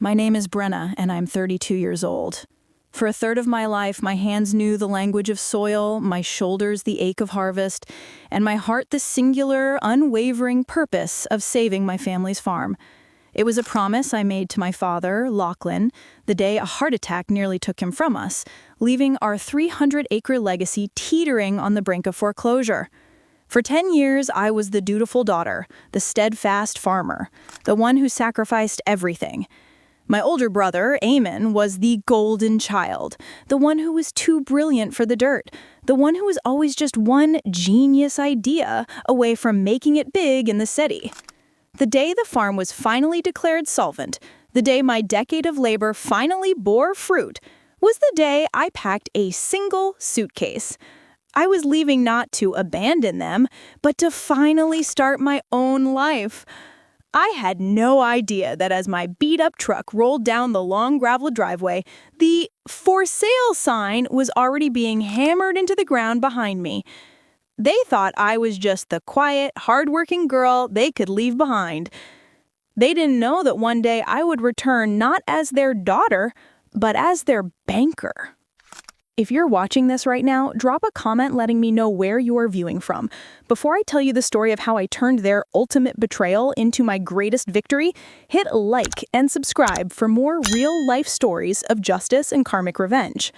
My name is Brenna, and I'm 32 years old. For a third of my life, my hands knew the language of soil, my shoulders the ache of harvest, and my heart the singular, unwavering purpose of saving my family's farm. It was a promise I made to my father, Lachlan, the day a heart attack nearly took him from us, leaving our 300-acre legacy teetering on the brink of foreclosure. For 10 years, I was the dutiful daughter, the steadfast farmer, the one who sacrificed everything. My older brother, Eamon, was the golden child, the one who was too brilliant for the dirt, the one who was always just one genius idea away from making it big in the city. The day the farm was finally declared solvent, the day my decade of labor finally bore fruit, was the day I packed a single suitcase. I was leaving not to abandon them, but to finally start my own life. I had no idea that as my beat-up truck rolled down the long gravel driveway, the "for sale" sign was already being hammered into the ground behind me. They thought I was just the quiet, hardworking girl they could leave behind. They didn't know that one day I would return not as their daughter, but as their banker. If you're watching this right now, drop a comment letting me know where you are viewing from. Before I tell you the story of how I turned their ultimate betrayal into my greatest victory, hit like and subscribe for more real-life stories of justice and karmic revenge.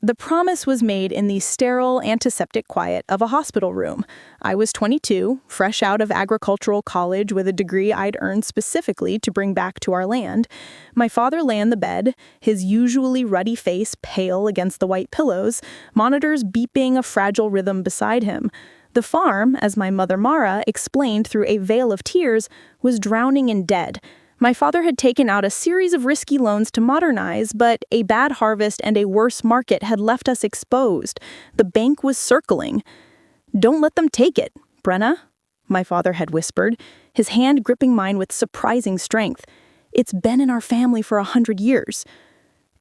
The promise was made in the sterile, antiseptic quiet of a hospital room. I was 22, fresh out of agricultural college with a degree I'd earned specifically to bring back to our land. My father lay in the bed, his usually ruddy face pale against the white pillows, monitors beeping a fragile rhythm beside him. The farm, as my mother Mara explained through a veil of tears, was drowning in debt. My father had taken out a series of risky loans to modernize, but a bad harvest and a worse market had left us exposed. The bank was circling. "Don't let them take it, Brenna," my father had whispered, his hand gripping mine with surprising strength. "It's been in our family for 100 years.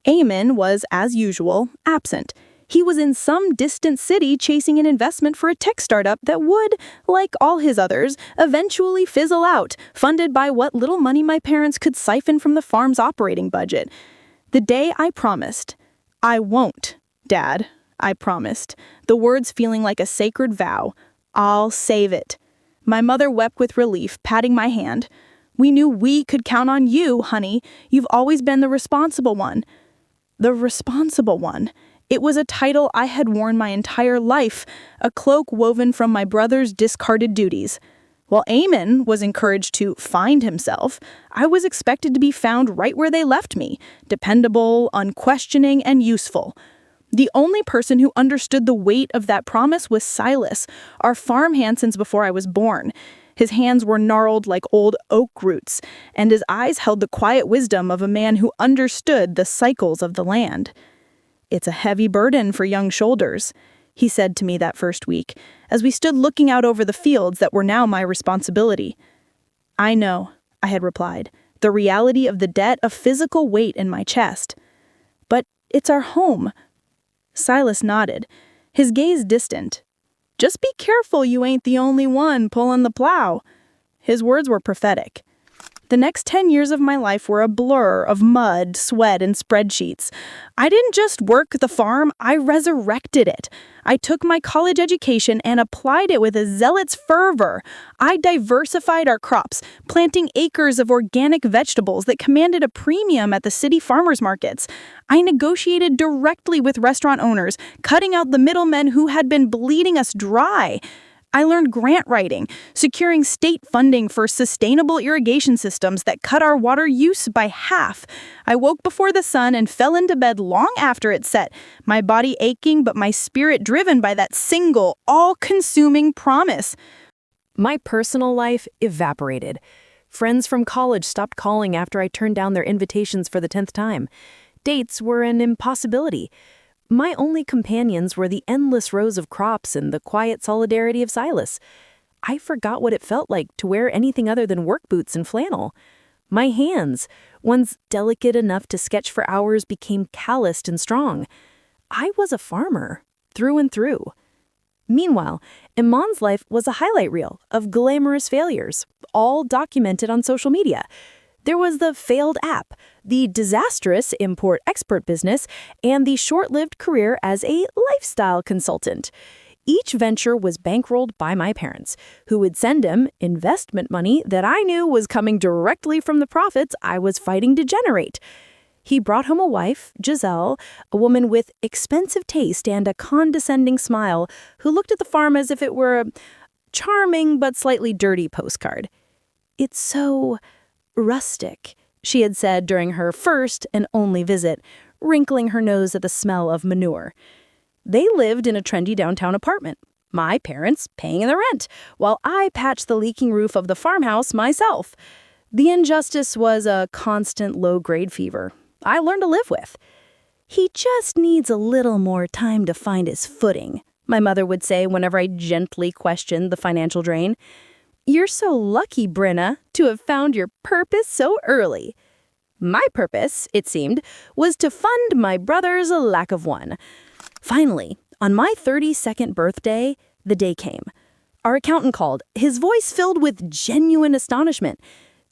Eamon was, as usual, absent. He was in some distant city chasing an investment for a tech startup that would, like all his others, eventually fizzle out, funded by what little money my parents could siphon from the farm's operating budget. The day I promised, "I won't, Dad," I promised, the words feeling like a sacred vow. "I'll save it." My mother wept with relief, patting my hand. "We knew we could count on you, honey. You've always been the responsible one." The responsible one. It was a title I had worn my entire life, a cloak woven from my brother's discarded duties. While Eamon was encouraged to find himself, I was expected to be found right where they left me, dependable, unquestioning, and useful. The only person who understood the weight of that promise was Silas, our farmhand since before I was born. His hands were gnarled like old oak roots, and his eyes held the quiet wisdom of a man who understood the cycles of the land. "It's a heavy burden for young shoulders," he said to me that first week, as we stood looking out over the fields that were now my responsibility. "I know," I had replied, the reality of the debt a physical weight in my chest. "But it's our home." Silas nodded, his gaze distant. "Just be careful you ain't the only one pulling the plow." His words were prophetic. The next 10 years of my life were a blur of mud, sweat, and spreadsheets. I didn't just work the farm, I resurrected it. I took my college education and applied it with a zealot's fervor. I diversified our crops, planting acres of organic vegetables that commanded a premium at the city farmers markets. I negotiated directly with restaurant owners, cutting out the middlemen who had been bleeding us dry. I learned grant writing, securing state funding for sustainable irrigation systems that cut our water use by half. I woke before the sun and fell into bed long after it set, my body aching but my spirit driven by that single, all-consuming promise. My personal life evaporated. Friends from college stopped calling after I turned down their invitations for the 10th time. Dates were an impossibility. My only companions were the endless rows of crops and the quiet solidarity of Silas. I forgot what it felt like to wear anything other than work boots and flannel. My hands, once delicate enough to sketch for hours, became calloused and strong. I was a farmer, through and through. Meanwhile, Eamon's life was a highlight reel of glamorous failures, all documented on social media. There was the failed app, the disastrous import-export business, and the short-lived career as a lifestyle consultant. Each venture was bankrolled by my parents, who would send him investment money that I knew was coming directly from the profits I was fighting to generate. He brought home a wife, Giselle, a woman with expensive taste and a condescending smile, who looked at the farm as if it were a charming but slightly dirty postcard. "It's so rustic," she had said during her first and only visit, wrinkling her nose at the smell of manure. They lived in a trendy downtown apartment, my parents paying the rent, while I patched the leaking roof of the farmhouse myself. The injustice was a constant low-grade fever I learned to live with. "He just needs a little more time to find his footing," my mother would say whenever I gently questioned the financial drain. "You're so lucky, Brenna, to have found your purpose so early." My purpose, it seemed, was to fund my brother's lack of one. Finally, on my 32nd birthday, the day came. Our accountant called, his voice filled with genuine astonishment.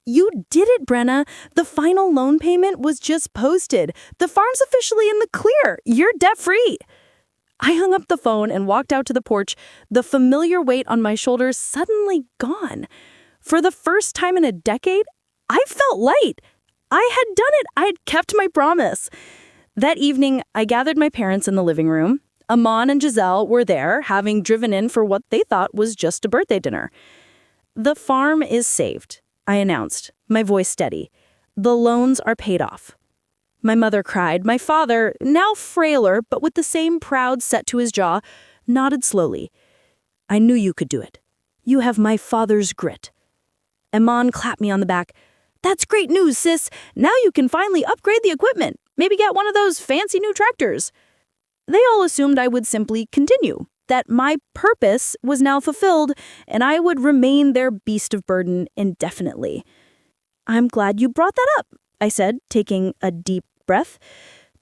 "You did it, Brenna. The final loan payment was just posted. The farm's officially in the clear. You're debt-free." I hung up the phone and walked out to the porch, the familiar weight on my shoulders suddenly gone. For the first time in a decade, I felt light. I had done it. I had kept my promise. That evening, I gathered my parents in the living room. Eamon and Giselle were there, having driven in for what they thought was just a birthday dinner. "The farm is saved," I announced, my voice steady. "The loans are paid off." My mother cried. My father, now frailer, but with the same proud set to his jaw, nodded slowly. "I knew you could do it. You have my father's grit." Eamon clapped me on the back. "That's great news, sis. Now you can finally upgrade the equipment. Maybe get one of those fancy new tractors." They all assumed I would simply continue, that my purpose was now fulfilled, and I would remain their beast of burden indefinitely. "I'm glad you brought that up," I said, taking a deep breath,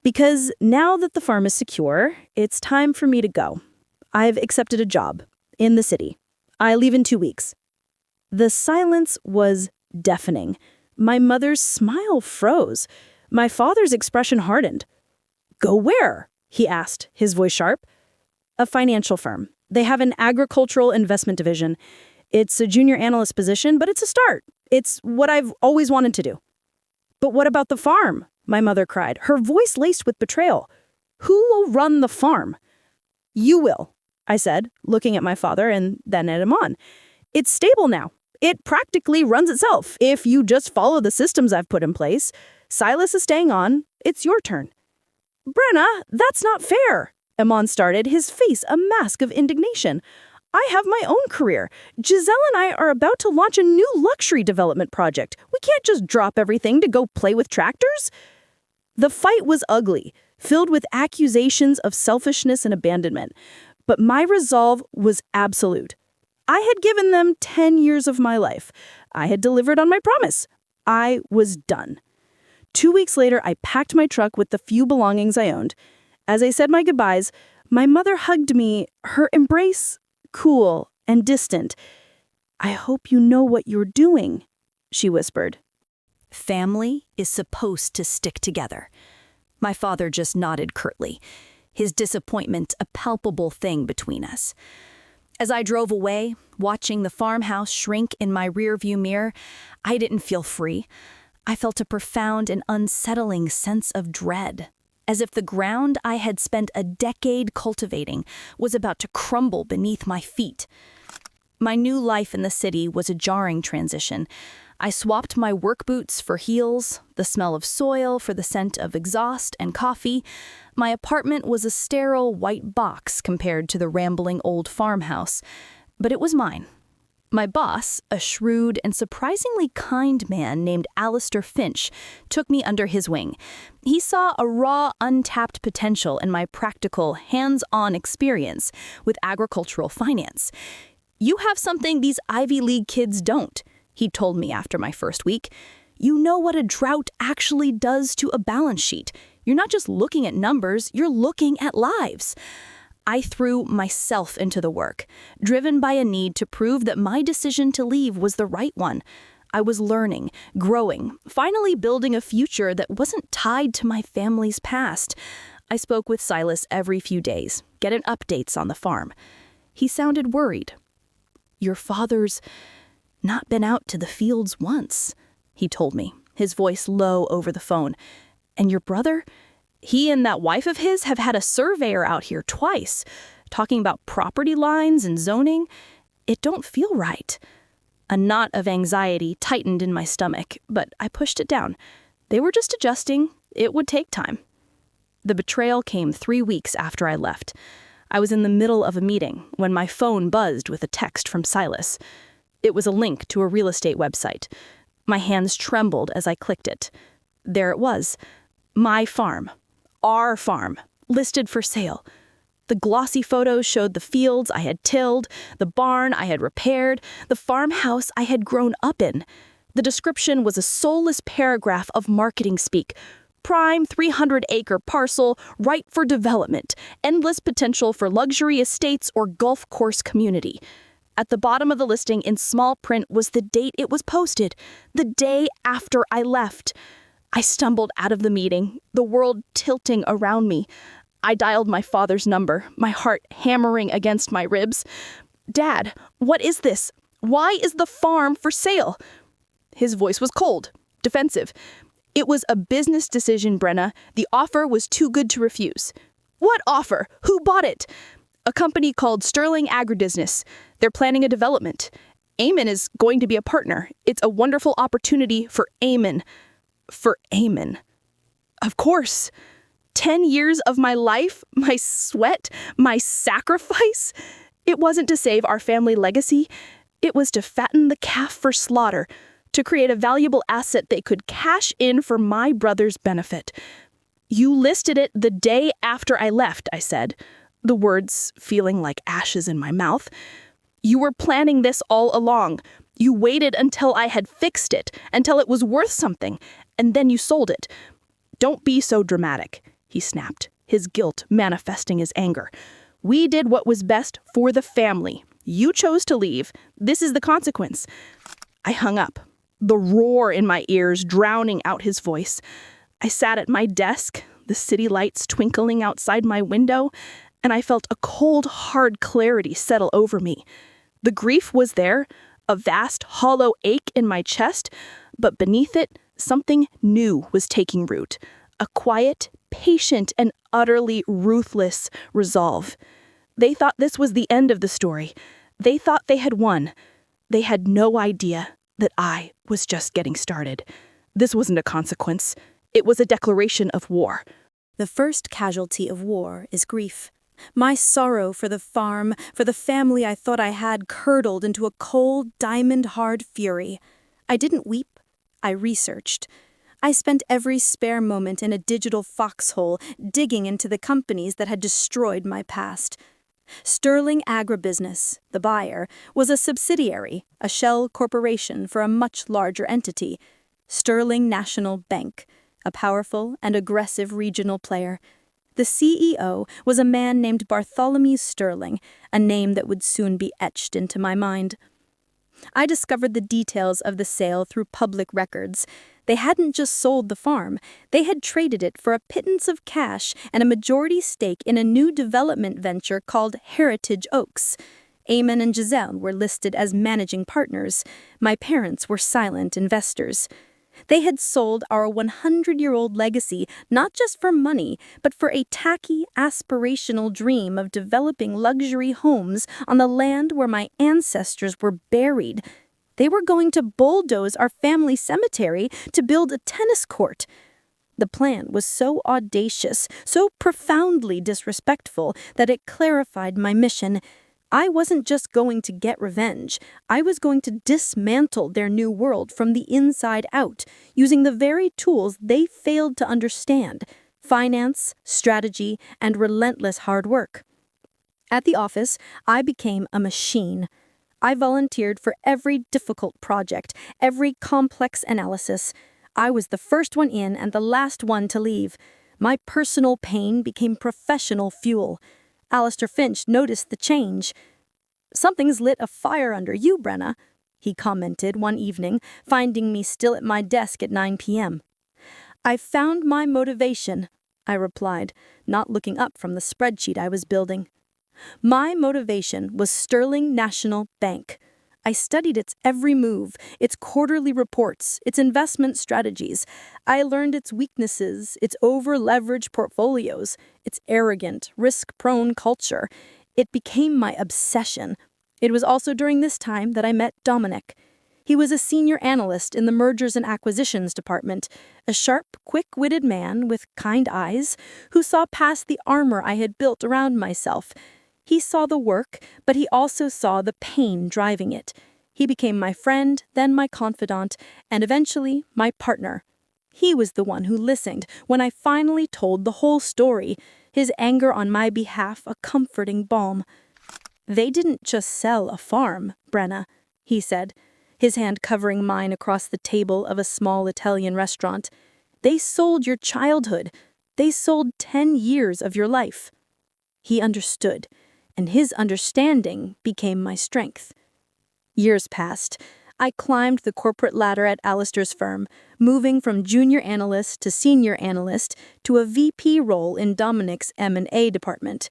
"because now that the farm is secure, it's time for me to go. I've accepted a job in the city. I leave in 2 weeks." The silence was deafening. My mother's smile froze. My father's expression hardened. "Go where?" he asked, his voice sharp. "A financial firm. They have an agricultural investment division. It's a junior analyst position, but it's a start. It's what I've always wanted to do." "But what about the farm?" my mother cried, her voice laced with betrayal. "Who will run the farm?" "You will," I said, looking at my father and then at Eamon. "It's stable now. It practically runs itself if you just follow the systems I've put in place. Silas is staying on. It's your turn." "Brenna, that's not fair," Eamon started, his face a mask of indignation. "I have my own career. Giselle and I are about to launch a new luxury development project. We can't just drop everything to go play with tractors." The fight was ugly, filled with accusations of selfishness and abandonment. But my resolve was absolute. I had given them 10 years of my life. I had delivered on my promise. I was done. 2 weeks later, I packed my truck with the few belongings I owned. As I said my goodbyes, my mother hugged me, her embrace cool and distant. "I hope you know what you're doing," she whispered. Family is supposed to stick together. My father just nodded curtly, his disappointment a palpable thing between us. As I drove away, watching the farmhouse shrink in my rearview mirror, I didn't feel free. I felt a profound and unsettling sense of dread, as if the ground I had spent a decade cultivating was about to crumble beneath my feet. My new life in the city was a jarring transition. I swapped my work boots for heels, the smell of soil for the scent of exhaust and coffee. My apartment was a sterile white box compared to the rambling old farmhouse, but it was mine. My boss, a shrewd and surprisingly kind man named Alistair Finch, took me under his wing. He saw a raw, untapped potential in my practical, hands-on experience with agricultural finance. "You have something these Ivy League kids don't," he told me after my first week. "You know what a drought actually does to a balance sheet. You're not just looking at numbers, you're looking at lives." I threw myself into the work, driven by a need to prove that my decision to leave was the right one. I was learning, growing, finally building a future that wasn't tied to my family's past. I spoke with Silas every few days, getting updates on the farm. He sounded worried. "Your father's not been out to the fields once," he told me, his voice low over the phone. "And your brother? He and that wife of his have had a surveyor out here twice, talking about property lines and zoning. It don't feel right." A knot of anxiety tightened in my stomach, but I pushed it down. They were just adjusting. It would take time. The betrayal came 3 weeks after I left. I was in the middle of a meeting when my phone buzzed with a text from Silas. It was a link to a real estate website. My hands trembled as I clicked it. There it was. My farm. Our farm. Listed for sale. The glossy photos showed the fields I had tilled, the barn I had repaired, the farmhouse I had grown up in. The description was a soulless paragraph of marketing speak. Prime 300-acre parcel, ripe for development, endless potential for luxury estates or golf course community. At the bottom of the listing in small print was the date it was posted, the day after I left. I stumbled out of the meeting, the world tilting around me. I dialed my father's number, my heart hammering against my ribs. "Dad, what is this? Why is the farm for sale?" His voice was cold, defensive. "It was a business decision, Brenna. The offer was too good to refuse." "What offer? Who bought it?" "A company called Sterling Agribusiness. They're planning a development. Eamon is going to be a partner. It's a wonderful opportunity for Eamon." For Eamon. Of course. 10 years of my life, my sweat, my sacrifice. It wasn't to save our family legacy. It was to fatten the calf for slaughter, to create a valuable asset they could cash in for my brother's benefit. "You listed it the day after I left," I said, the words feeling like ashes in my mouth. "You were planning this all along. You waited until I had fixed it, until it was worth something, and then you sold it." "Don't be so dramatic," he snapped, his guilt manifesting as anger. "We did what was best for the family. You chose to leave. This is the consequence." I hung up, the roar in my ears drowning out his voice. I sat at my desk, the city lights twinkling outside my window, and I felt a cold, hard clarity settle over me. The grief was there, a vast, hollow ache in my chest, but beneath it, something new was taking root. A quiet, patient, and utterly ruthless resolve. They thought this was the end of the story. They thought they had won. They had no idea that I was just getting started. This wasn't a consequence. It was a declaration of war. The first casualty of war is grief. My sorrow for the farm, for the family I thought I had, curdled into a cold, diamond-hard fury. I didn't weep. I researched. I spent every spare moment in a digital foxhole digging into the companies that had destroyed my past. Sterling Agribusiness, the buyer, was a subsidiary, a shell corporation for a much larger entity, Sterling National Bank, a powerful and aggressive regional player. The CEO was a man named Bartholomew Sterling, a name that would soon be etched into my mind. I discovered the details of the sale through public records. They hadn't just sold the farm, they had traded it for a pittance of cash and a majority stake in a new development venture called Heritage Oaks. Eamon and Giselle were listed as managing partners. My parents were silent investors. They had sold our 100-year-old legacy not just for money, but for a tacky, aspirational dream of developing luxury homes on the land where my ancestors were buried. They were going to bulldoze our family cemetery to build a tennis court. The plan was so audacious, so profoundly disrespectful, that it clarified my mission. I wasn't just going to get revenge. I was going to dismantle their new world from the inside out, using the very tools they failed to understand: finance, strategy, and relentless hard work. At the office, I became a machine. I volunteered for every difficult project, every complex analysis. I was the first one in and the last one to leave. My personal pain became professional fuel. Alistair Finch noticed the change. "Something's lit a fire under you, Brenna," he commented one evening, finding me still at my desk at 9 p.m. "I found my motivation," I replied, not looking up from the spreadsheet I was building. My motivation was Sterling National Bank. I studied its every move, its quarterly reports, its investment strategies. I learned its weaknesses, its over-leveraged portfolios, its arrogant, risk-prone culture. It became my obsession. It was also during this time that I met Dominic. He was a senior analyst in the mergers and acquisitions department, a sharp, quick-witted man with kind eyes who saw past the armor I had built around myself. He saw the work, but he also saw the pain driving it. He became my friend, then my confidant, and eventually my partner. He was the one who listened when I finally told the whole story, his anger on my behalf a comforting balm. "They didn't just sell a farm, Brenna," he said, his hand covering mine across the table of a small Italian restaurant. "They sold your childhood. They sold 10 years of your life." He understood, and his understanding became my strength. Years passed. I climbed the corporate ladder at Alistair's firm, moving from junior analyst to senior analyst to a VP role in Dominic's M&A department.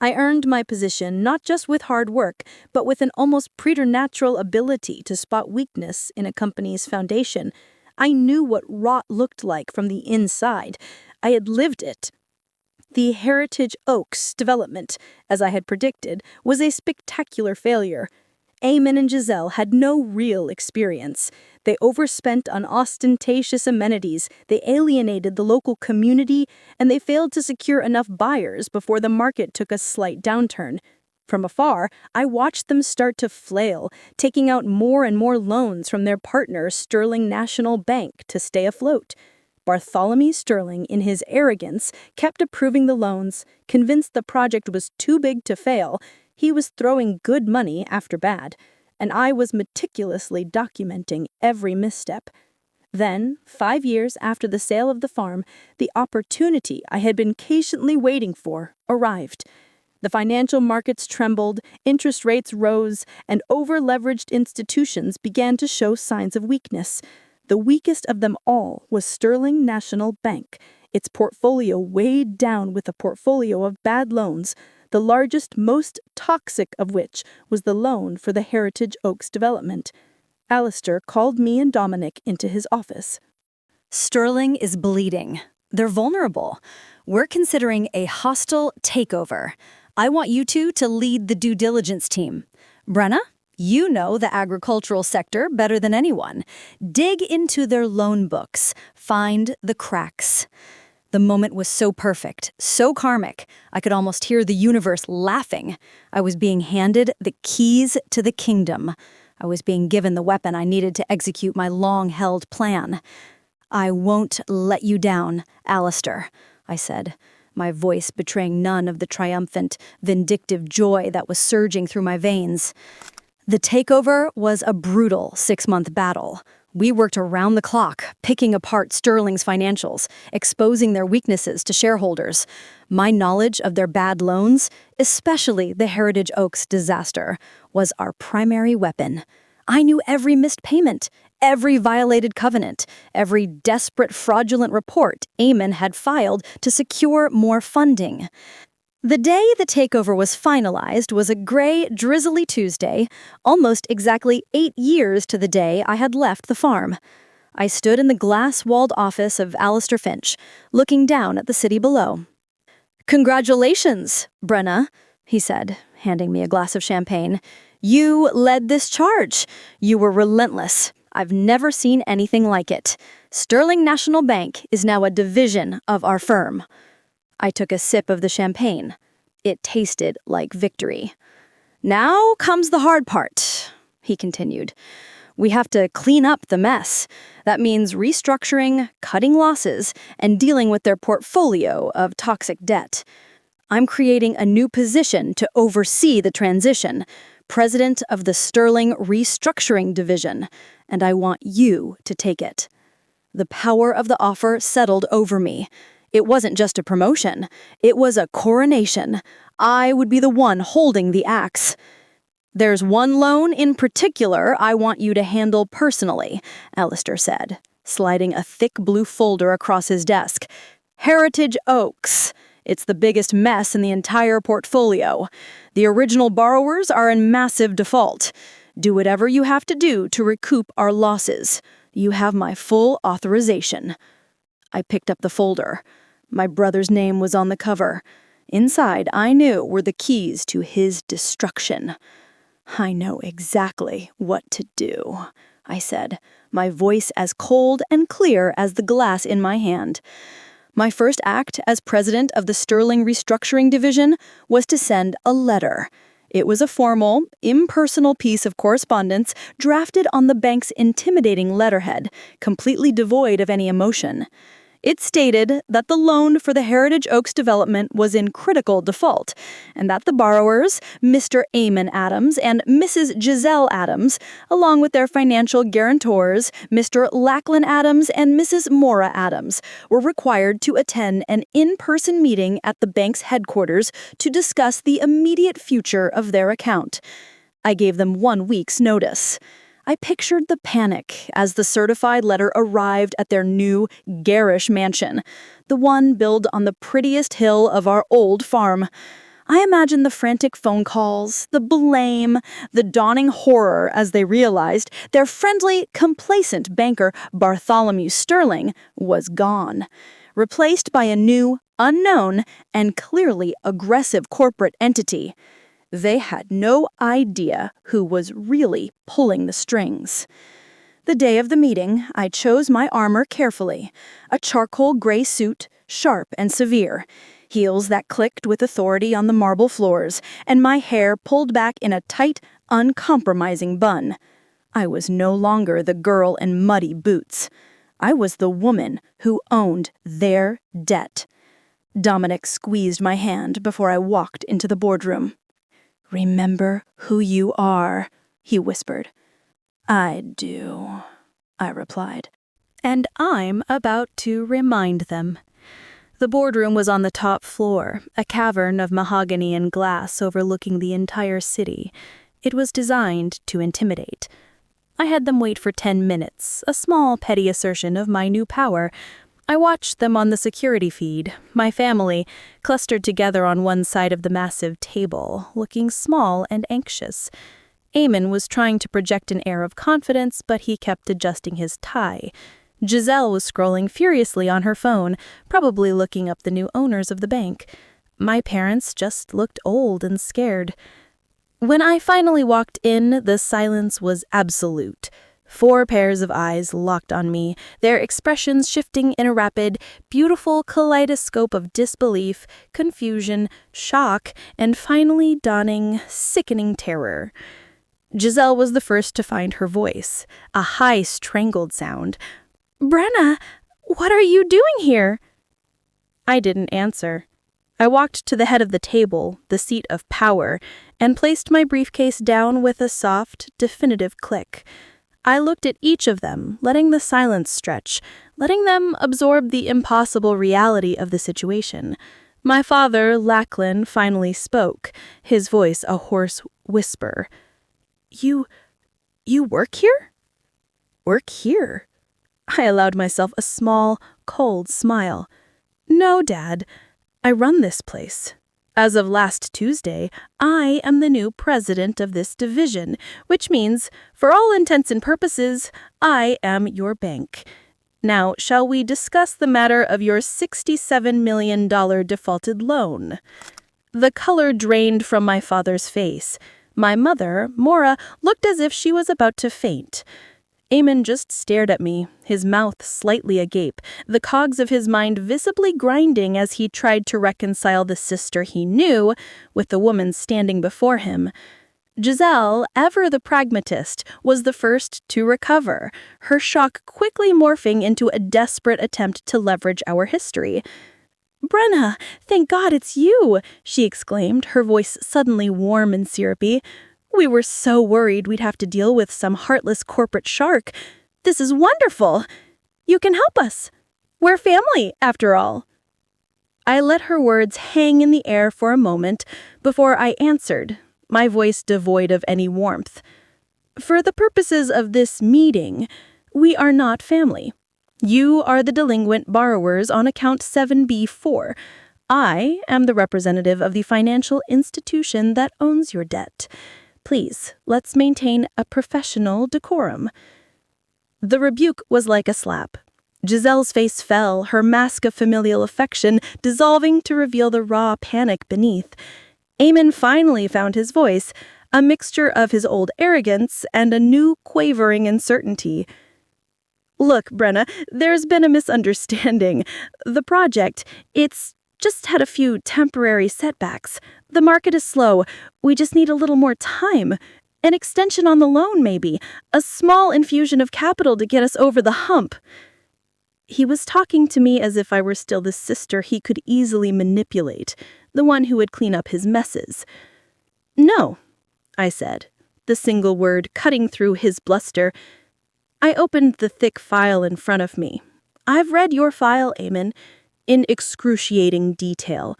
I earned my position not just with hard work, but with an almost preternatural ability to spot weakness in a company's foundation. I knew what rot looked like from the inside. I had lived it. The Heritage Oaks development, as I had predicted, was a spectacular failure. Eamon and Giselle had no real experience. They overspent on ostentatious amenities, they alienated the local community, and they failed to secure enough buyers before the market took a slight downturn. From afar, I watched them start to flail, taking out more and more loans from their partner Sterling National Bank to stay afloat. Bartholomew Sterling, in his arrogance, kept approving the loans, convinced the project was too big to fail. He was throwing good money after bad, and I was meticulously documenting every misstep. Then, 5 years after the sale of the farm, the opportunity I had been patiently waiting for arrived. The financial markets trembled, interest rates rose, and over-leveraged institutions began to show signs of weakness. The weakest of them all was Sterling National Bank, its portfolio weighed down with a portfolio of bad loans, the largest, most toxic of which was the loan for the Heritage Oaks development. Alistair called me and Dominic into his office. "Sterling is bleeding. They're vulnerable. We're considering a hostile takeover. I want you two to lead the due diligence team. Brenna, you know the agricultural sector better than anyone. Dig into their loan books. Find the cracks." The moment was so perfect, so karmic, I could almost hear the universe laughing. I was being handed the keys to the kingdom. I was being given the weapon I needed to execute my long-held plan. "I won't let you down, Alistair," I said, my voice betraying none of the triumphant, vindictive joy that was surging through my veins. The takeover was a brutal 6-month battle. We worked around the clock, picking apart Sterling's financials, exposing their weaknesses to shareholders. My knowledge of their bad loans, especially the Heritage Oaks disaster, was our primary weapon. I knew every missed payment, every violated covenant, every desperate fraudulent report Eamon had filed to secure more funding. The day the takeover was finalized was a gray, drizzly Tuesday, almost exactly 8 years to the day I had left the farm. I stood in the glass-walled office of Alistair Finch, looking down at the city below. "Congratulations, Brenna," he said, handing me a glass of champagne. "You led this charge. You were relentless. I've never seen anything like it. Sterling National Bank is now a division of our firm." I took a sip of the champagne. It tasted like victory. "Now comes the hard part," he continued. "We have to clean up the mess. That means restructuring, cutting losses, and dealing with their portfolio of toxic debt. I'm creating a new position to oversee the transition, president of the Sterling Restructuring Division, and I want you to take it." The power of the offer settled over me. It wasn't just a promotion. It was a coronation. I would be the one holding the axe. "There's one loan in particular I want you to handle personally," Alistair said, sliding a thick blue folder across his desk. "Heritage Oaks. It's the biggest mess in the entire portfolio. The original borrowers are in massive default. Do whatever you have to do to recoup our losses. You have my full authorization." I picked up the folder. My brother's name was on the cover. Inside, I knew, were the keys to his destruction. "I know exactly what to do," I said, my voice as cold and clear as the glass in my hand. My first act as president of the Sterling Restructuring Division was to send a letter. It was a formal, impersonal piece of correspondence drafted on the bank's intimidating letterhead, completely devoid of any emotion. It stated that the loan for the Heritage Oaks development was in critical default, and that the borrowers, Mr. Eamon Adams and Mrs. Giselle Adams, along with their financial guarantors, Mr. Lachlan Adams and Mrs. Maura Adams, were required to attend an in-person meeting at the bank's headquarters to discuss the immediate future of their account. I gave them 1 week's notice. I pictured the panic as the certified letter arrived at their new, garish mansion, the one built on the prettiest hill of our old farm. I imagined the frantic phone calls, the blame, the dawning horror as they realized their friendly, complacent banker, Bartholomew Sterling, was gone, replaced by a new, unknown, and clearly aggressive corporate entity. They had no idea who was really pulling the strings. The day of the meeting, I chose my armor carefully. A charcoal gray suit, sharp and severe, heels that clicked with authority on the marble floors, and my hair pulled back in a tight, uncompromising bun. I was no longer the girl in muddy boots. I was the woman who owned their debt. Dominic squeezed my hand before I walked into the boardroom. "Remember who you are," he whispered. "I do," I replied. And I'm about to remind them. The boardroom was on the top floor, a cavern of mahogany and glass overlooking the entire city. It was designed to intimidate. I had them wait for 10 minutes, a small petty assertion of my new power. I watched them on the security feed, my family, clustered together on one side of the massive table, looking small and anxious. Eamon was trying to project an air of confidence, but he kept adjusting his tie. Giselle was scrolling furiously on her phone, probably looking up the new owners of the bank. My parents just looked old and scared. When I finally walked in, the silence was absolute. 4 pairs of eyes locked on me, their expressions shifting in a rapid, beautiful kaleidoscope of disbelief, confusion, shock, and finally dawning, sickening terror. Giselle was the first to find her voice, a high, strangled sound. "Brenna, what are you doing here?" I didn't answer. I walked to the head of the table, the seat of power, and placed my briefcase down with a soft, definitive click. I looked at each of them, letting the silence stretch, letting them absorb the impossible reality of the situation. My father, Lachlan, finally spoke, his voice a hoarse whisper. You work here?" "Work here?" I allowed myself a small, cold smile. "No, Dad. I run this place. As of last Tuesday, I am the new president of this division, which means, for all intents and purposes, I am your bank. Now, shall we discuss the matter of your $67 million defaulted loan?" The color drained from my father's face. My mother, Maura, looked as if she was about to faint. Eamon just stared at me, his mouth slightly agape, the cogs of his mind visibly grinding as he tried to reconcile the sister he knew with the woman standing before him. Giselle, ever the pragmatist, was the first to recover, her shock quickly morphing into a desperate attempt to leverage our history. "Brenna, thank God it's you!" she exclaimed, her voice suddenly warm and syrupy. "We were so worried we'd have to deal with some heartless corporate shark. This is wonderful! You can help us. We're family, after all." I let her words hang in the air for a moment before I answered, my voice devoid of any warmth. For the purposes of this meeting, we are not family. You are the delinquent borrowers on account 7B4. I am the representative of the financial institution that owns your debt. Please, let's maintain a professional decorum." The rebuke was like a slap. Giselle's face fell, her mask of familial affection dissolving to reveal the raw panic beneath. Eamon finally found his voice, a mixture of his old arrogance and a new quavering uncertainty. "Look, Brenna, there's been a misunderstanding. The project, it's just had a few temporary setbacks. The market is slow. We just need a little more time. An extension on the loan, maybe. A small infusion of capital to get us over the hump." He was talking to me as if I were still the sister he could easily manipulate, the one who would clean up his messes. "No," I said, the single word cutting through his bluster. I opened the thick file in front of me. "I've read your file, Eamon, in excruciating detail.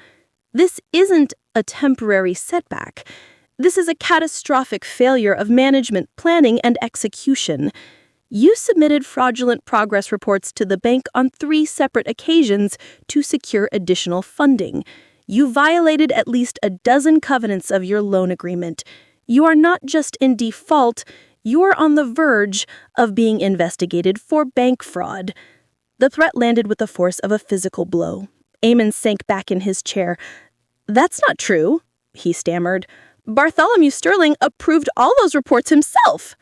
This isn't a temporary setback. This is a catastrophic failure of management planning and execution. You submitted fraudulent progress reports to the bank on 3 separate occasions to secure additional funding. You violated at least a dozen covenants of your loan agreement. You are not just in default, you are on the verge of being investigated for bank fraud." The threat landed with the force of a physical blow. Eamon sank back in his chair. "That's not true," he stammered. "Bartholomew Sterling approved all those reports himself."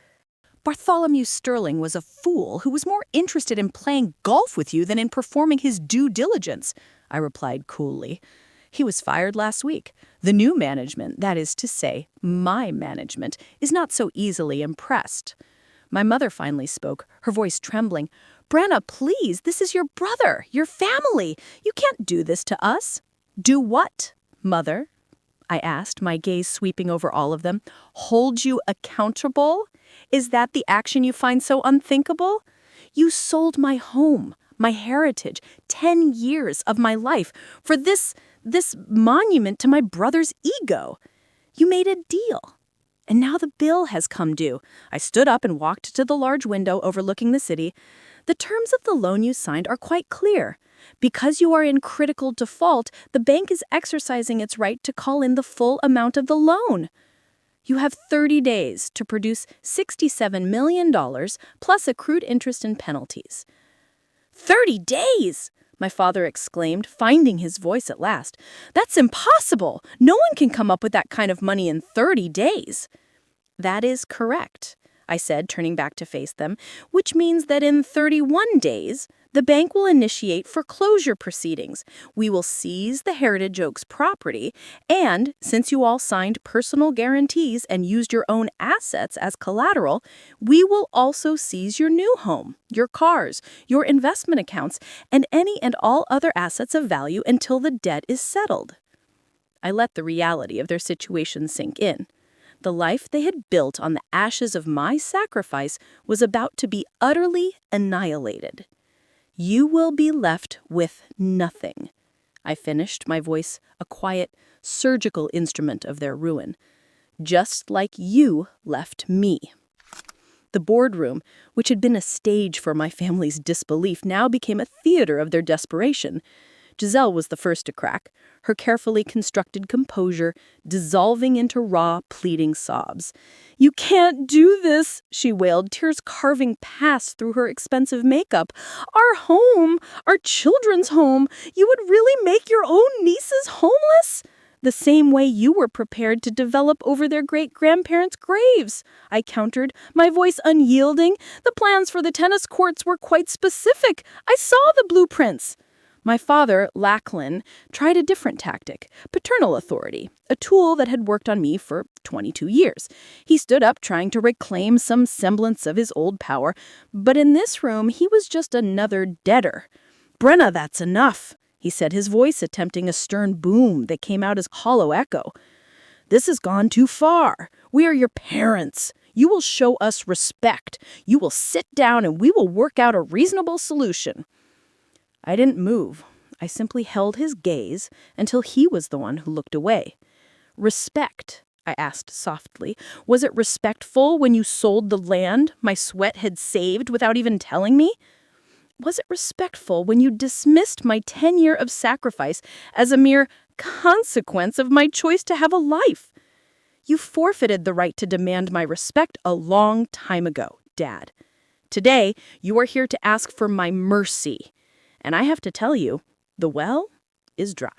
Bartholomew Sterling was a fool who was more interested in playing golf with you than in performing his due diligence, I replied coolly. He was fired last week. The new management, that is to say, my management, is not so easily impressed. My mother finally spoke, her voice trembling. "Brenna, please, this is your brother, your family. You can't do this to us." "Do what, mother?" I asked, my gaze sweeping over all of them. "Hold you accountable? Is that the action you find so unthinkable? You sold my home, my heritage, 10 years of my life for this monument to my brother's ego. You made a deal. And now the bill has come due." I stood up and walked to the large window overlooking the city. "The terms of the loan you signed are quite clear. Because you are in critical default, the bank is exercising its right to call in the full amount of the loan. You have 30 days to produce $67 million plus accrued interest and penalties." 30 days! My father exclaimed, finding his voice at last. "That's impossible! No one can come up with that kind of money in 30 days. "That is correct," I said, turning back to face them, "which means that in 31 days, the bank will initiate foreclosure proceedings. We will seize the Heritage Oaks property, and since you all signed personal guarantees and used your own assets as collateral, we will also seize your new home, your cars, your investment accounts, and any and all other assets of value until the debt is settled." I let the reality of their situation sink in. The life they had built on the ashes of my sacrifice was about to be utterly annihilated. "You will be left with nothing," I finished, my voice a quiet, surgical instrument of their ruin. "Just like you left me." The boardroom, which had been a stage for my family's disbelief, now became a theater of their desperation. Giselle was the first to crack, her carefully constructed composure dissolving into raw, pleading sobs. "You can't do this," she wailed, tears carving paths through her expensive makeup. "Our home, our children's home, you would really make your own nieces homeless? The same way you were prepared to develop over their great-grandparents' graves," I countered, my voice unyielding. "The plans for the tennis courts were quite specific. I saw the blueprints." My father, Lachlan, tried a different tactic, paternal authority, a tool that had worked on me for 22 years. He stood up trying to reclaim some semblance of his old power, but in this room he was just another debtor. "Brenna, that's enough," he said, his voice attempting a stern boom that came out as hollow echo. "This has gone too far. We are your parents. You will show us respect. You will sit down and we will work out a reasonable solution." I didn't move. I simply held his gaze until he was the one who looked away. Respect, I asked softly. Was it respectful when you sold the land my sweat had saved without even telling me? Was it respectful when you dismissed my 10 years of sacrifice as a mere consequence of my choice to have a life? You forfeited the right to demand my respect a long time ago, Dad. Today, you are here to ask for my mercy. And I have to tell you, the well is dry.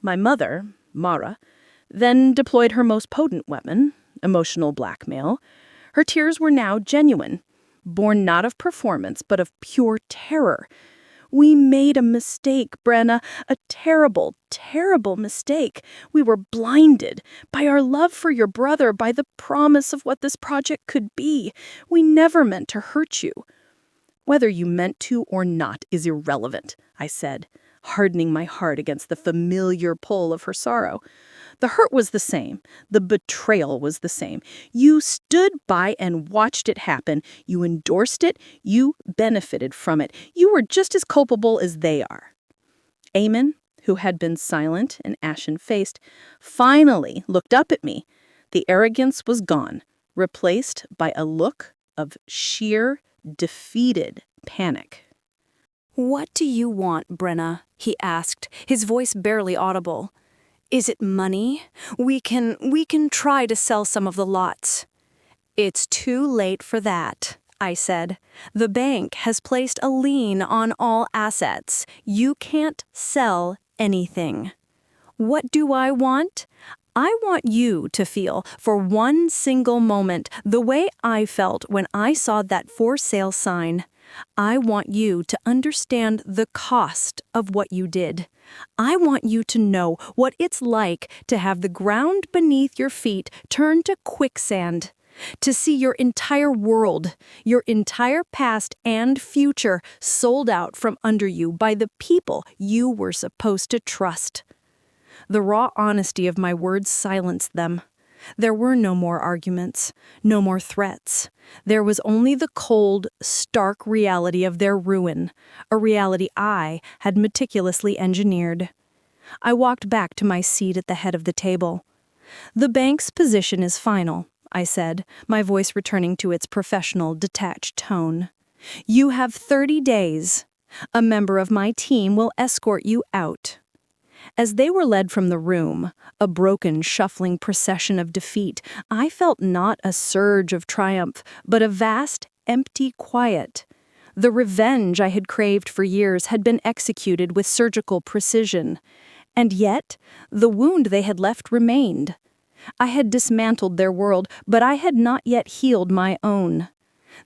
My mother, Mara, then deployed her most potent weapon, emotional blackmail. Her tears were now genuine, born not of performance, but of pure terror. We made a mistake, Brenna, a terrible, terrible mistake. We were blinded by our love for your brother, by the promise of what this project could be. We never meant to hurt you. Whether you meant to or not is irrelevant, I said, hardening my heart against the familiar pull of her sorrow. The hurt was the same. The betrayal was the same. You stood by and watched it happen. You endorsed it. You benefited from it. You were just as culpable as they are. Eamon, who had been silent and ashen-faced, finally looked up at me. The arrogance was gone, replaced by a look of sheer, defeated panic. "What do you want, Brenna?" he asked, his voice barely audible. "Is it money? We can try to sell some of the lots." "It's too late for that," I said. "The bank has placed a lien on all assets. You can't sell anything." "What do I want?" "I want you to feel, for one single moment, the way I felt when I saw that for sale sign. I want you to understand the cost of what you did. I want you to know what it's like to have the ground beneath your feet turn to quicksand, to see your entire world, your entire past and future sold out from under you by the people you were supposed to trust." The raw honesty of my words silenced them. There were no more arguments, no more threats. There was only the cold, stark reality of their ruin, a reality I had meticulously engineered. I walked back to my seat at the head of the table. "The bank's position is final," I said, my voice returning to its professional, detached tone. "You have 30 days. A member of my team will escort you out." As they were led from the room, a broken, shuffling procession of defeat, I felt not a surge of triumph, but a vast, empty quiet. The revenge I had craved for years had been executed with surgical precision. And yet, the wound they had left remained. I had dismantled their world, but I had not yet healed my own.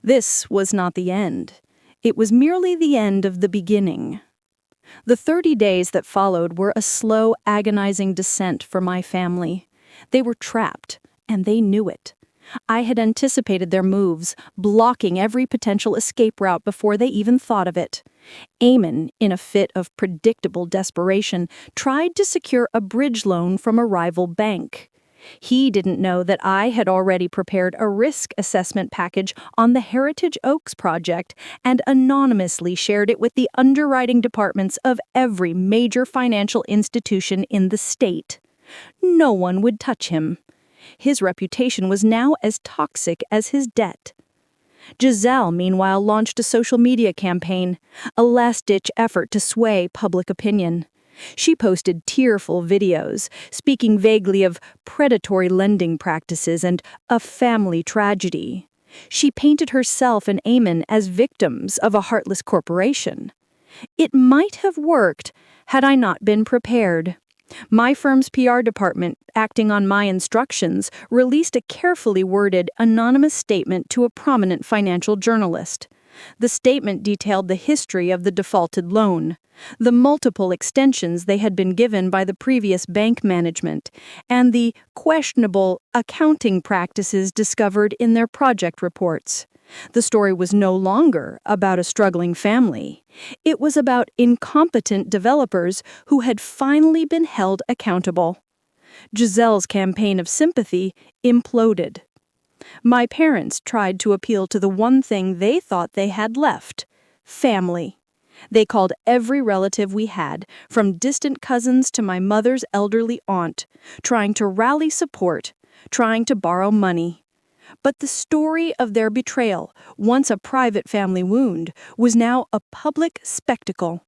This was not the end. It was merely the end of the beginning. The 30 days that followed were a slow, agonizing descent for my family. They were trapped, and they knew it. I had anticipated their moves, blocking every potential escape route before they even thought of it. Eamon, in a fit of predictable desperation, tried to secure a bridge loan from a rival bank. He didn't know that I had already prepared a risk assessment package on the Heritage Oaks project and anonymously shared it with the underwriting departments of every major financial institution in the state. No one would touch him. His reputation was now as toxic as his debt. Giselle, meanwhile, launched a social media campaign, a last-ditch effort to sway public opinion. She posted tearful videos, speaking vaguely of predatory lending practices and a family tragedy. She painted herself and Eamon as victims of a heartless corporation. It might have worked had I not been prepared. My firm's PR department, acting on my instructions, released a carefully worded, anonymous statement to a prominent financial journalist. The statement detailed the history of the defaulted loan, the multiple extensions they had been given by the previous bank management, and the questionable accounting practices discovered in their project reports. The story was no longer about a struggling family. It was about incompetent developers who had finally been held accountable. Giselle's campaign of sympathy imploded. My parents tried to appeal to the one thing they thought they had left: family. They called every relative we had, from distant cousins to my mother's elderly aunt, trying to rally support, trying to borrow money. But the story of their betrayal, once a private family wound, was now a public spectacle.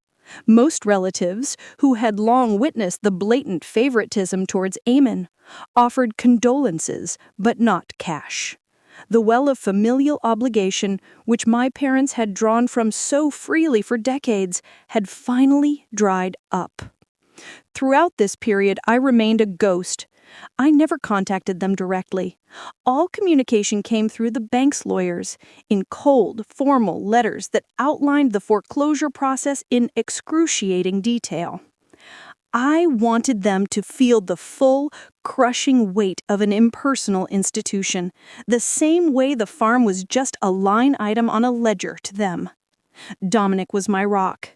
Most relatives, who had long witnessed the blatant favoritism towards Eamon, offered condolences, but not cash. The well of familial obligation, which my parents had drawn from so freely for decades, had finally dried up. Throughout this period, I remained a ghost. I never contacted them directly. All communication came through the bank's lawyers, in cold, formal letters that outlined the foreclosure process in excruciating detail. I wanted them to feel the full, crushing weight of an impersonal institution, the same way the farm was just a line item on a ledger to them. Dominic was my rock.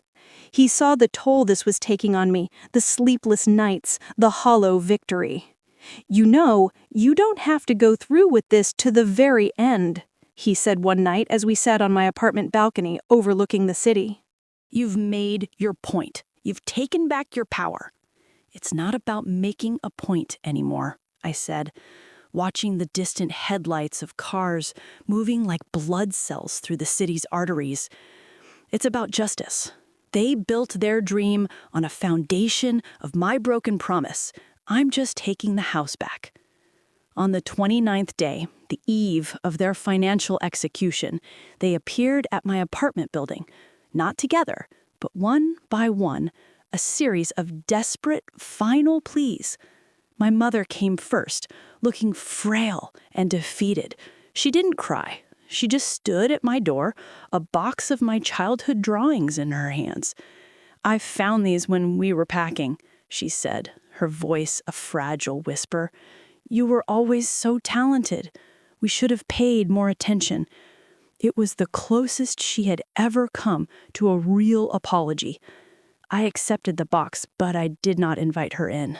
He saw the toll this was taking on me, the sleepless nights, the hollow victory. "You know, you don't have to go through with this to the very end," he said one night as we sat on my apartment balcony overlooking the city. You've made your point. You've taken back your power. It's not about making a point anymore, I said, watching the distant headlights of cars moving like blood cells through the city's arteries. It's about justice. They built their dream on a foundation of my broken promise. I'm just taking the house back. On the 29th day, the eve of their financial execution, they appeared at my apartment building, not together, but one by one, a series of desperate, final pleas. My mother came first, looking frail and defeated. She didn't cry. She just stood at my door, a box of my childhood drawings in her hands. "I found these when we were packing," she said, her voice a fragile whisper. "You were always so talented. We should have paid more attention." It was the closest she had ever come to a real apology. I accepted the box, but I did not invite her in.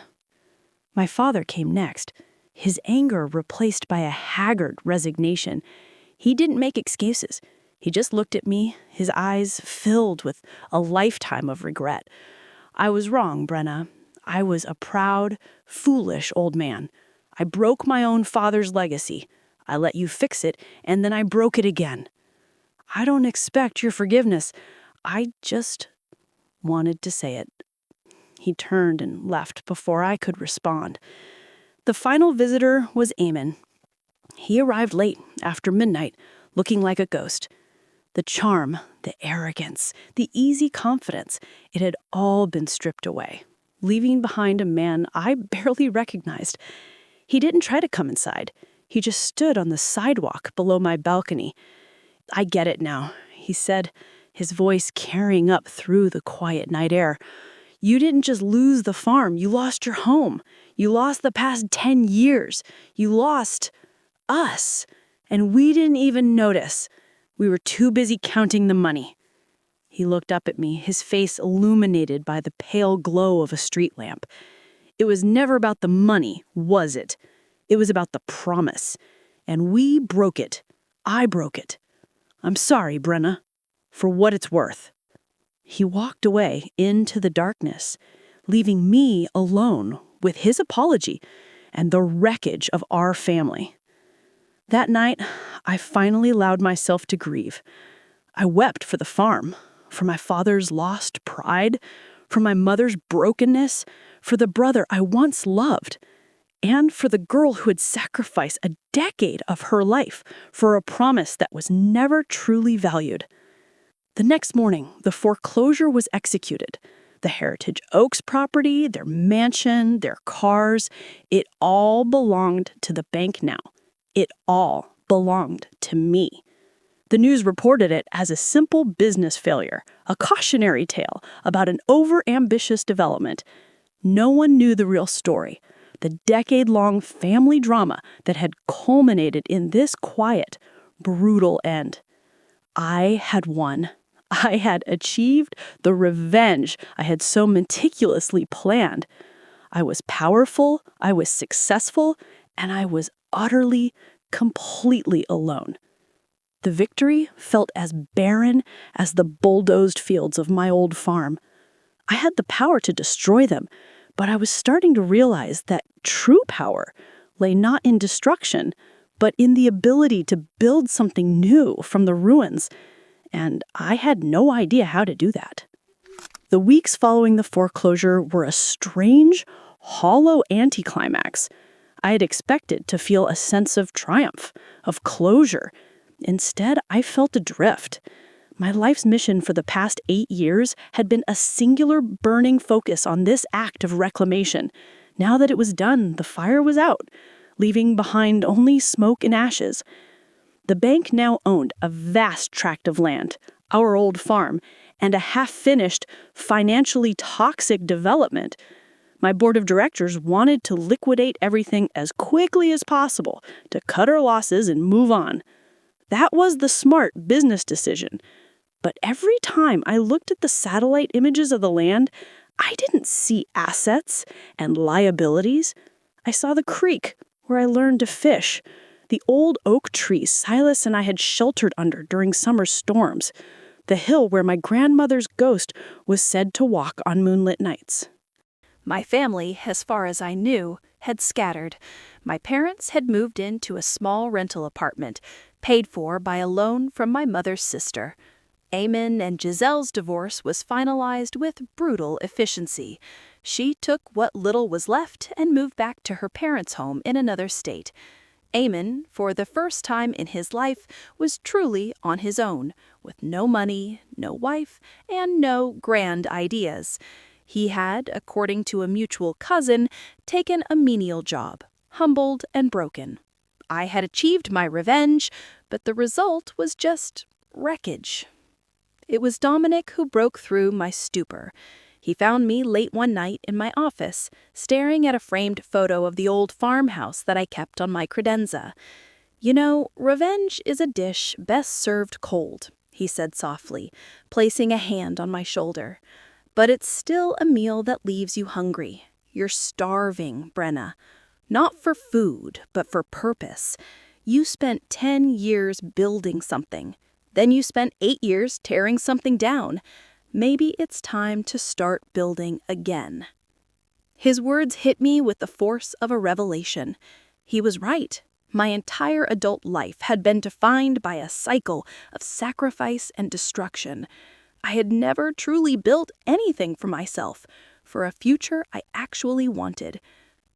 My father came next, his anger replaced by a haggard resignation. He didn't make excuses. He just looked at me, his eyes filled with a lifetime of regret. "I was wrong, Brenna. I was a proud, foolish old man. I broke my own father's legacy. I let you fix it, and then I broke it again. I don't expect your forgiveness. I just wanted to say it." He turned and left before I could respond. The final visitor was Eamon. He arrived late, after midnight, looking like a ghost. The charm, the arrogance, the easy confidence, it had all been stripped away, leaving behind a man I barely recognized. He didn't try to come inside. He just stood on the sidewalk below my balcony. "I get it now," he said, his voice carrying up through the quiet night air. "You didn't just lose the farm, you lost your home. You lost the past 10 years. You lost us. And we didn't even notice. We were too busy counting the money." He looked up at me, his face illuminated by the pale glow of a street lamp. "It was never about the money, was it? It was about the promise. And we broke it. I broke it. I'm sorry, Brenna, for what it's worth." He walked away into the darkness, leaving me alone with his apology and the wreckage of our family. That night, I finally allowed myself to grieve. I wept for the farm, for my father's lost pride, for my mother's brokenness, for the brother I once loved, and for the girl who had sacrificed a decade of her life for a promise that was never truly valued. The next morning, the foreclosure was executed. The Heritage Oaks property, their mansion, their cars, it all belonged to the bank now. It all belonged to me. The news reported it as a simple business failure, a cautionary tale about an overambitious development. No one knew the real story, the decade-long family drama that had culminated in this quiet, brutal end. I had won. I had achieved the revenge I had so meticulously planned. I was powerful, I was successful, and I was utterly, completely alone. The victory felt as barren as the bulldozed fields of my old farm. I had the power to destroy them, but I was starting to realize that true power lay not in destruction, but in the ability to build something new from the ruins, and I had no idea how to do that. The weeks following the foreclosure were a strange, hollow anticlimax. I had expected to feel a sense of triumph, of closure. Instead, I felt adrift. My life's mission for the past 8 years had been a singular burning focus on this act of reclamation. Now that it was done, the fire was out, leaving behind only smoke and ashes. The bank now owned a vast tract of land, our old farm, and a half-finished, financially toxic development. My board of directors wanted to liquidate everything as quickly as possible to cut our losses and move on. That was the smart business decision. But every time I looked at the satellite images of the land, I didn't see assets and liabilities. I saw the creek where I learned to fish, the old oak trees Silas and I had sheltered under during summer storms, the hill where my grandmother's ghost was said to walk on moonlit nights. My family, as far as I knew, had scattered. My parents had moved into a small rental apartment, paid for by a loan from my mother's sister. Eamon and Giselle's divorce was finalized with brutal efficiency. She took what little was left and moved back to her parents' home in another state. Eamon, for the first time in his life, was truly on his own, with no money, no wife, and no grand ideas. He had, according to a mutual cousin, taken a menial job, humbled and broken. I had achieved my revenge, but the result was just wreckage. It was Dominic who broke through my stupor. He found me late one night in my office, staring at a framed photo of the old farmhouse that I kept on my credenza. "You know, revenge is a dish best served cold," he said softly, placing a hand on my shoulder. "But it's still a meal that leaves you hungry. You're starving, Brenna. Not for food, but for purpose. You spent 10 years building something. Then you spent 8 years tearing something down. Maybe it's time to start building again." His words hit me with the force of a revelation. He was right. My entire adult life had been defined by a cycle of sacrifice and destruction. I had never truly built anything for myself, for a future I actually wanted.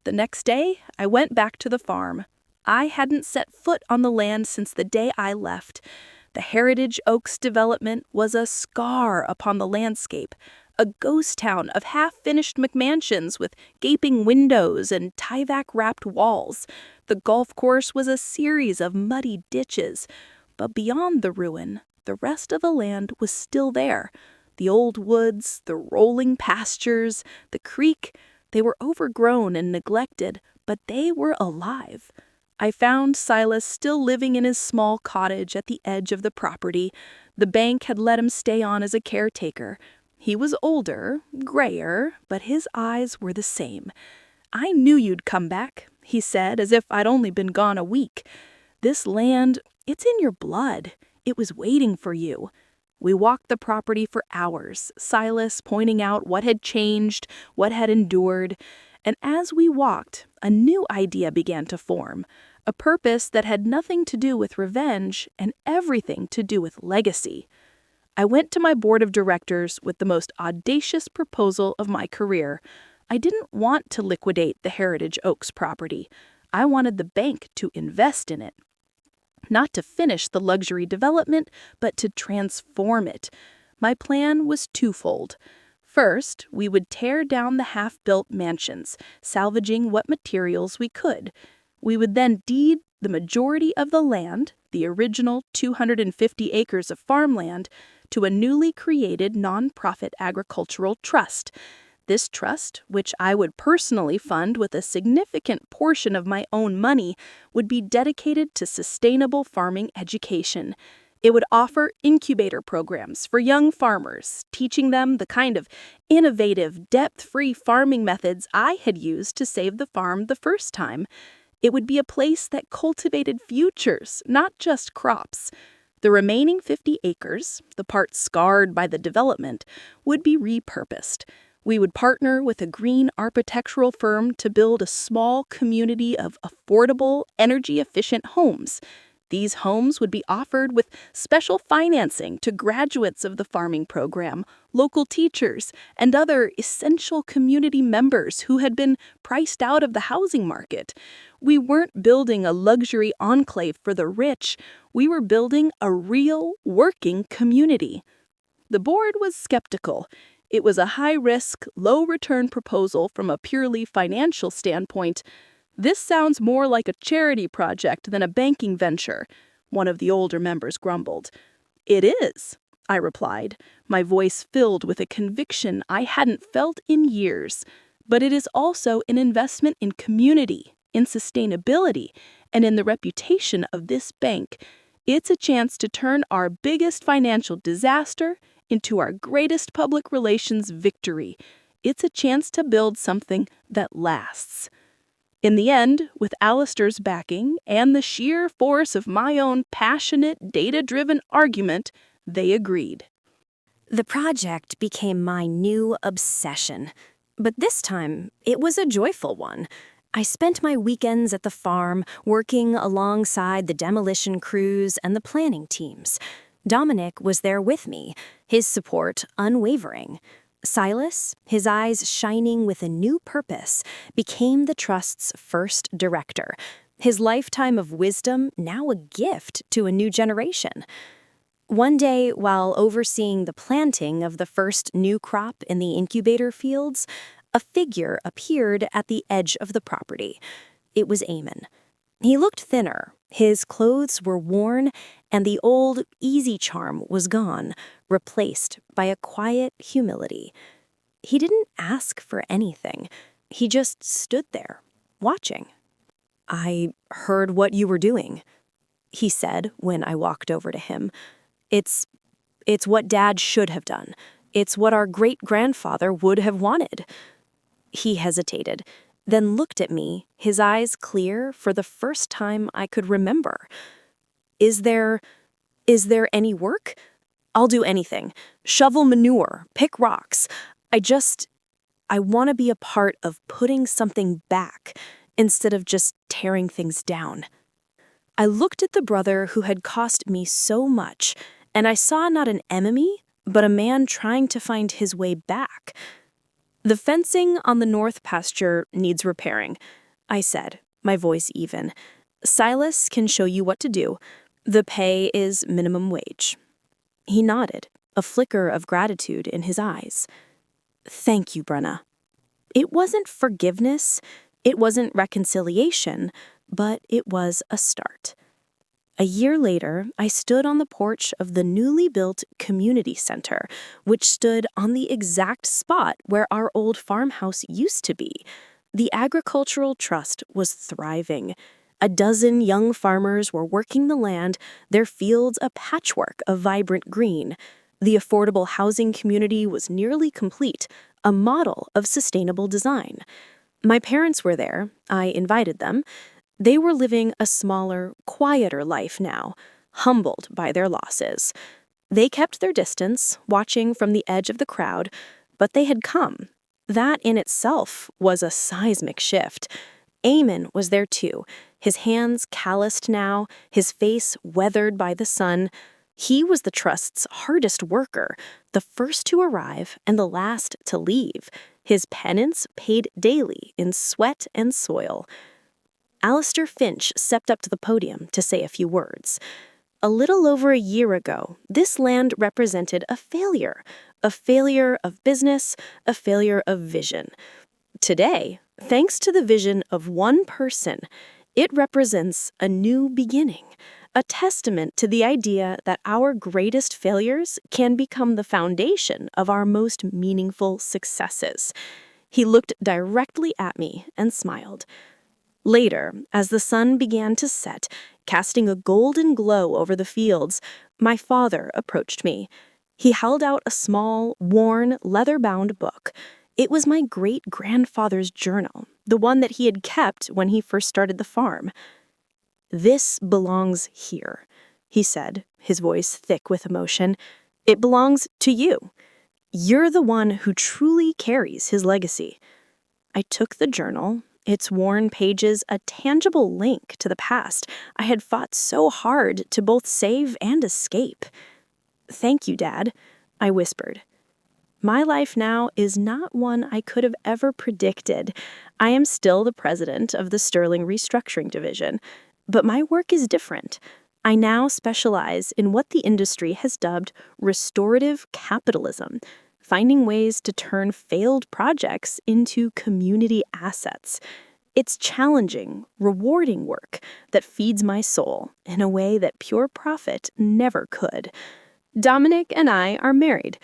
The next day, I went back to the farm. I hadn't set foot on the land since the day I left. The Heritage Oaks development was a scar upon the landscape, a ghost town of half-finished McMansions with gaping windows and Tyvek-wrapped walls. The golf course was a series of muddy ditches. But beyond the ruin, the rest of the land was still there. The old woods, the rolling pastures, the creek, they were overgrown and neglected, but they were alive. I found Silas still living in his small cottage at the edge of the property. The bank had let him stay on as a caretaker. He was older, grayer, but his eyes were the same. "I knew you'd come back," he said, as if I'd only been gone a week. "This land, it's in your blood. It was waiting for you." We walked the property for hours, Silas pointing out what had changed, what had endured. And as we walked, a new idea began to form, a purpose that had nothing to do with revenge and everything to do with legacy. I went to my board of directors with the most audacious proposal of my career. I didn't want to liquidate the Heritage Oaks property. I wanted the bank to invest in it. Not to finish the luxury development, but to transform it. My plan was twofold. First, we would tear down the half-built mansions, salvaging what materials we could. We would then deed the majority of the land, the original 250 acres of farmland, to a newly created nonprofit agricultural trust. This trust, which I would personally fund with a significant portion of my own money, would be dedicated to sustainable farming education. It would offer incubator programs for young farmers, teaching them the kind of innovative, depth-free farming methods I had used to save the farm the first time. It would be a place that cultivated futures, not just crops. The remaining 50 acres, the part scarred by the development, would be repurposed. We would partner with a green architectural firm to build a small community of affordable, energy-efficient homes. These homes would be offered with special financing to graduates of the farming program, local teachers, and other essential community members who had been priced out of the housing market. We weren't building a luxury enclave for the rich. We were building a real, working community. The board was skeptical. It was a high-risk, low-return proposal from a purely financial standpoint. "This sounds more like a charity project than a banking venture," one of the older members grumbled. "It is," I replied, my voice filled with a conviction I hadn't felt in years. "But it is also an investment in community, in sustainability, and in the reputation of this bank. It's a chance to turn our biggest financial disaster into our greatest public relations victory. It's a chance to build something that lasts." In the end, with Alistair's backing and the sheer force of my own passionate, data-driven argument, they agreed. The project became my new obsession. But this time, it was a joyful one. I spent my weekends at the farm, working alongside the demolition crews and the planning teams. Dominic was there with me, his support unwavering. Silas, his eyes shining with a new purpose, became the trust's first director, his lifetime of wisdom now a gift to a new generation. One day, while overseeing the planting of the first new crop in the incubator fields, a figure appeared at the edge of the property. It was Eamon. He looked thinner, his clothes were worn, and the old easy charm was gone, replaced by a quiet humility. He didn't ask for anything. He just stood there, watching. "I heard what you were doing," he said when I walked over to him. It's what Dad should have done. It's what our great-grandfather would have wanted." He hesitated, then looked at me, his eyes clear for the first time I could remember. Is there any work? I'll do anything. Shovel manure, pick rocks. I want to be a part of putting something back instead of just tearing things down." I looked at the brother who had cost me so much, and I saw not an enemy, but a man trying to find his way back. "The fencing on the north pasture needs repairing," I said, my voice even. "Silas can show you what to do. The pay is minimum wage." He nodded, a flicker of gratitude in his eyes. "Thank you, Brenna." It wasn't forgiveness, it wasn't reconciliation, but it was a start. A year later, I stood on the porch of the newly built community center, which stood on the exact spot where our old farmhouse used to be. The agricultural trust was thriving. A dozen young farmers were working the land, their fields a patchwork of vibrant green. The affordable housing community was nearly complete, a model of sustainable design. My parents were there. I invited them. They were living a smaller, quieter life now, humbled by their losses. They kept their distance, watching from the edge of the crowd, but they had come. That in itself was a seismic shift. Eamon was there too, his hands calloused now, his face weathered by the sun. He was the trust's hardest worker, the first to arrive and the last to leave, his penance paid daily in sweat and soil. Alistair Finch stepped up to the podium to say a few words. A little over a year ago, this land represented a failure of business, a failure of vision. Today, thanks to the vision of one person, it represents a new beginning, a testament to the idea that our greatest failures can become the foundation of our most meaningful successes. He looked directly at me and smiled. Later, as the sun began to set, casting a golden glow over the fields, my father approached me. He held out a small, worn, leather-bound book. It was my great-grandfather's journal, the one that he had kept when he first started the farm. "This belongs here," he said, his voice thick with emotion. "It belongs to you. You're the one who truly carries his legacy." I took the journal, its worn pages a tangible link to the past I had fought so hard to both save and escape. "Thank you, Dad," I whispered. My life now is not one I could have ever predicted. I am still the president of the Sterling Restructuring Division, but my work is different. I now specialize in what the industry has dubbed restorative capitalism, finding ways to turn failed projects into community assets. It's challenging, rewarding work that feeds my soul in a way that pure profit never could. Dominic and I are married.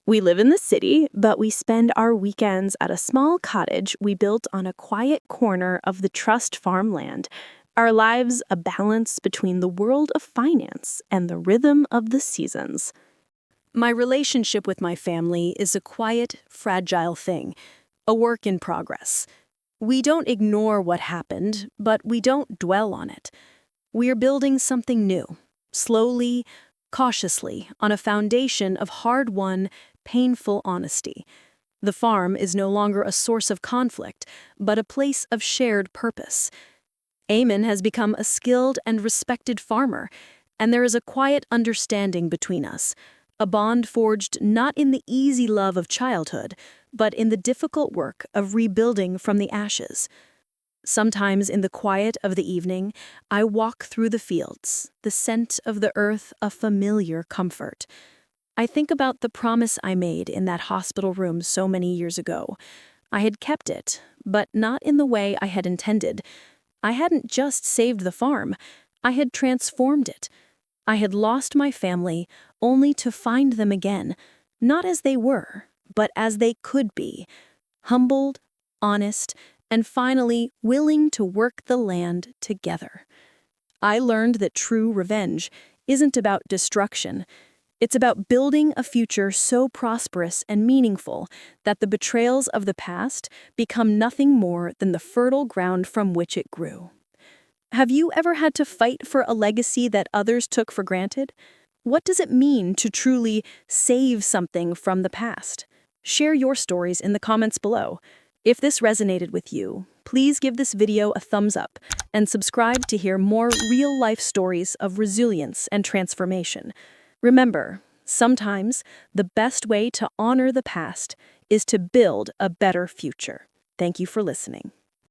We live in the city, but we spend our weekends at a small cottage we built on a quiet corner of the trust farmland. Our lives a balance between the world of finance and the rhythm of the seasons. My relationship with my family is a quiet, fragile thing, a work in progress. We don't ignore what happened, but we don't dwell on it. We are building something new, slowly, cautiously, on a foundation of hard-won, painful honesty. The farm is no longer a source of conflict, but a place of shared purpose. Eamon has become a skilled and respected farmer, and there is a quiet understanding between us, a bond forged not in the easy love of childhood, but in the difficult work of rebuilding from the ashes. Sometimes in the quiet of the evening, I walk through the fields, the scent of the earth a familiar comfort. I think about the promise I made in that hospital room so many years ago. I had kept it, but not in the way I had intended. I hadn't just saved the farm, I had transformed it. I had lost my family only to find them again, not as they were, but as they could be, humbled, honest, and finally willing to work the land together. I learned that true revenge isn't about destruction. It's about building a future so prosperous and meaningful that the betrayals of the past become nothing more than the fertile ground from which it grew. Have you ever had to fight for a legacy that others took for granted? What does it mean to truly save something from the past? Share your stories in the comments below. If this resonated with you, please give this video a thumbs up and subscribe to hear more real-life stories of resilience and transformation. Remember, sometimes the best way to honor the past is to build a better future. Thank you for listening.